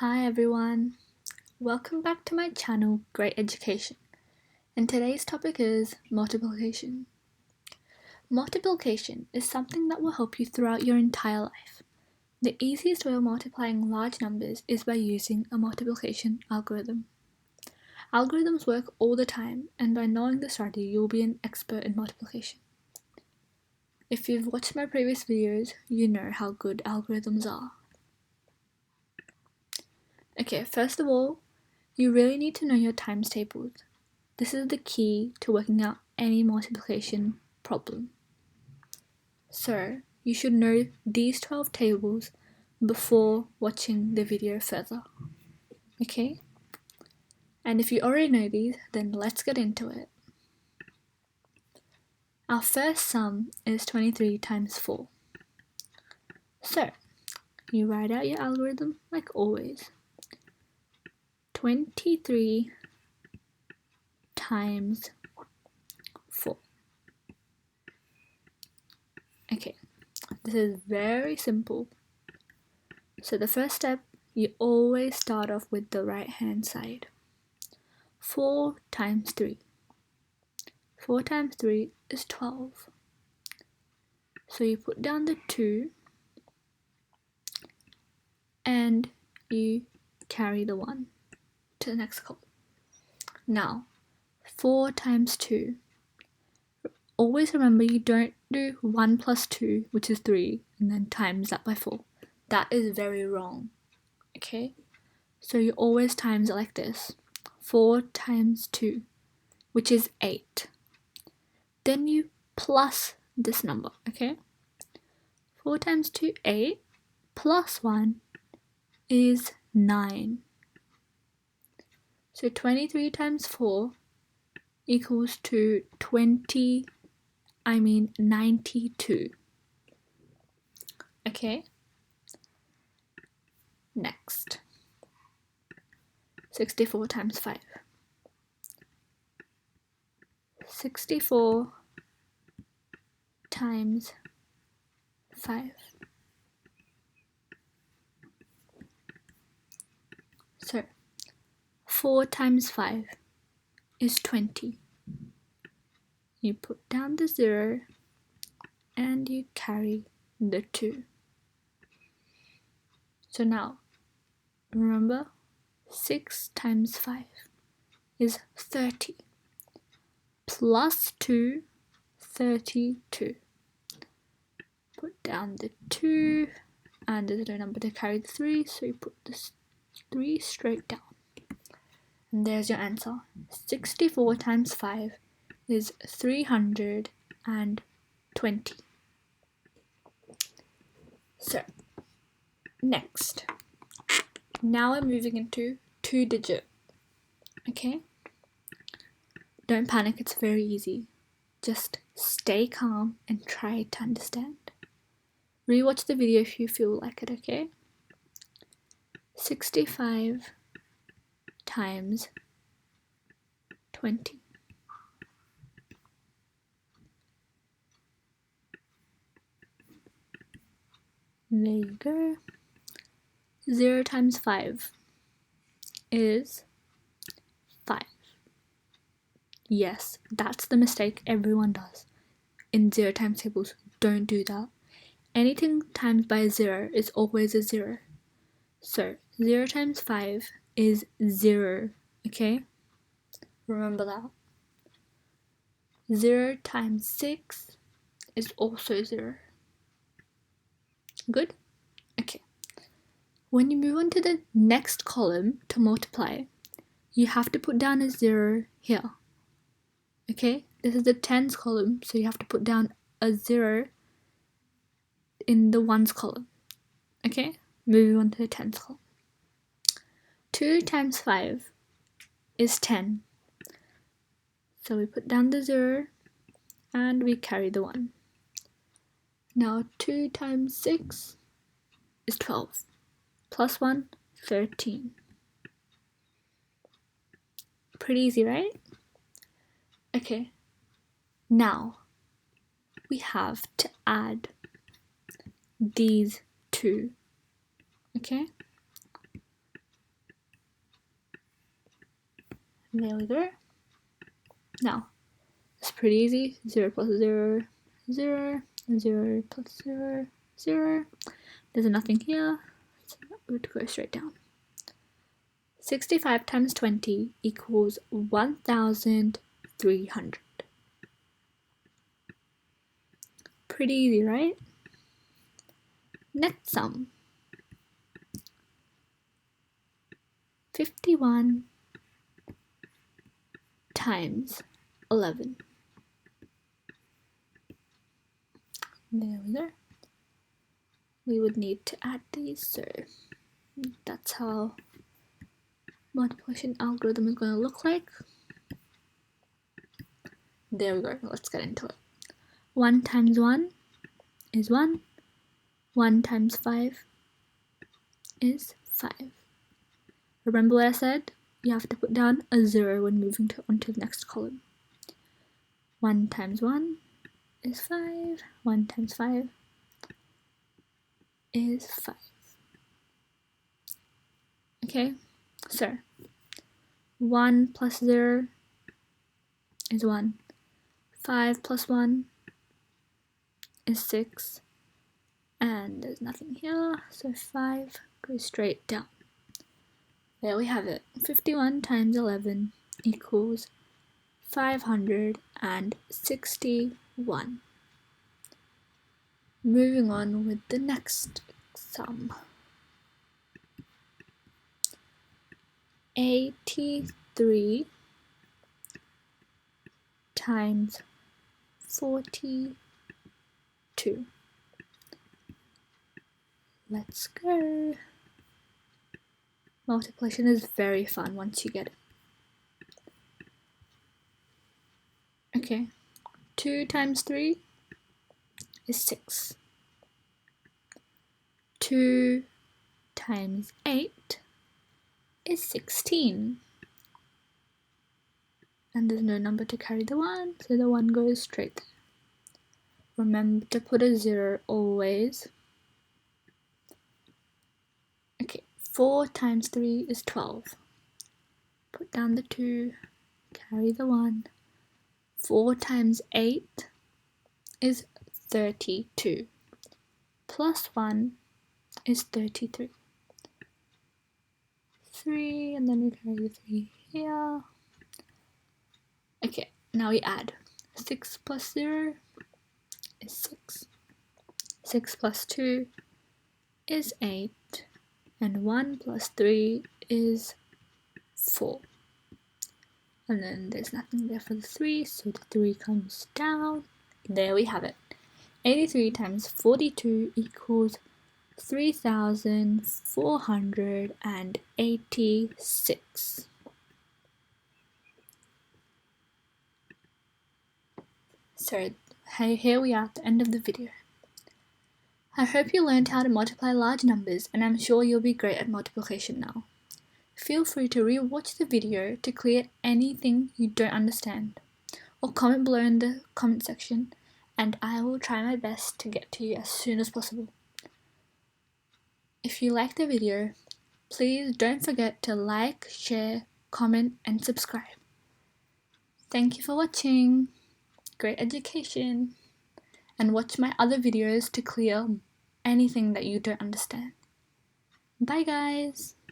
Hi everyone, welcome back to my channel Great Education, and today's topic is multiplication. Multiplication is something that will help you throughout your entire life. The easiest way of multiplying large numbers is by using a multiplication algorithm. Algorithms work all the time, and by knowing the strategy you'll be an expert in multiplication. If you've watched my previous videos, you know how good algorithms are. Okay, first of all, you really need to know your times tables. This is the key to working out any multiplication problem. So, you should know these 12 tables before watching the video further. Okay? And if you already know these, then let's get into it. Our first sum is 23 times 4. So, you write out your algorithm like always. 23 times 4. Okay, this is very simple. So the first step, you always start off with the right hand side. 4 times 3. 4 times 3 is 12. So you put down the 2 and you carry the 1 to the next column. Now, 4 times 2. Always remember you don't do 1 plus 2, which is 3, and then times that by 4. That is very wrong. Okay? So you always times it like this. 4 times 2, which is 8. Then you plus this number, okay? 4 times 2, 8, plus 1 is 9. So 23 times 4 equals to 92. Okay? Next. 64 times 5. 64 times 5. So 4 times 5 is 20. You put down the 0 and you carry the 2. So now, remember, 6 times 5 is 30. Plus 2, 32. Put down the 2 and there's no number to carry the 3, so you put this 3 straight down. And there's your answer. 64 times 5 is 320. So, next. Now we're moving into 2-digit. Okay? Don't panic, it's very easy. Just stay calm and try to understand. Rewatch the video if you feel like it, okay? 65 times 20. There you go. 0 times 5 is 5. Yes, that's the mistake everyone does. In 0 times tables, don't do that. Anything times by 0 is always a 0. So, 0 times 5 is 0, okay? Remember that. 0 times 6 is also 0. Good? Okay. When you move on to the next column to multiply, you have to put down a 0 here. Okay? This is the tens column, so you have to put down a 0 in the ones column. Okay? Moving on to the tens column. 2 times 5 is 10. So we put down the 0 and we carry the 1. Now 2 times 6 is 12. Plus 1, 13. Pretty easy, right? Okay. Now we have to add these two. Okay? There we go. Now, it's pretty easy. 0 plus 0, 0, 0 plus 0, 0. There's nothing here, so it would go straight down. 65 times 20 equals 1,300. Pretty easy, right? Next sum. 51 times 11. There we go. We would need to add these, so that's how multiplication algorithm is going to look like. There we go. Let's get into it. 1 times 1 is 1. 1 times 5 is 5. Remember what I said? You have to put down a 0 when moving onto the next column. 1 times 1 is 5. 1 times 5 is 5. Okay, so 1 plus 0 is 1. 5 plus 1 is 6. And there's nothing here, so 5 goes straight down. There we have it. 51 times 11 equals 561. Moving on with the next sum. 83 times 42. Let's go. Multiplication is very fun once you get it. Okay, 2 times 3 is 6. 2 times 8 is 16. And there's no number to carry the 1, so the 1 goes straight there. Remember to put a 0 always. Okay, 4 times 3 is 12. Put down the 2, carry the 1. 4 times 8 is 32. Plus 1 is 33. 3, and then we carry the 3 here. Okay, now we add. 6 plus 0 is 6. 6 plus 2 is 8. And 1 plus 3 is 4. And then there's nothing there for the 3, so the 3 comes down. There we have it. 83 times 42 equals 3,486. So here we are at the end of the video. I hope you learned how to multiply large numbers, and I'm sure you'll be great at multiplication now. Feel free to re-watch the video to clear anything you don't understand, or comment below in the comment section, and I will try my best to get to you as soon as possible. If you liked the video, please don't forget to like, share, comment, and subscribe. Thank you for watching. Great education. And watch my other videos to clear anything that you don't understand. Bye guys!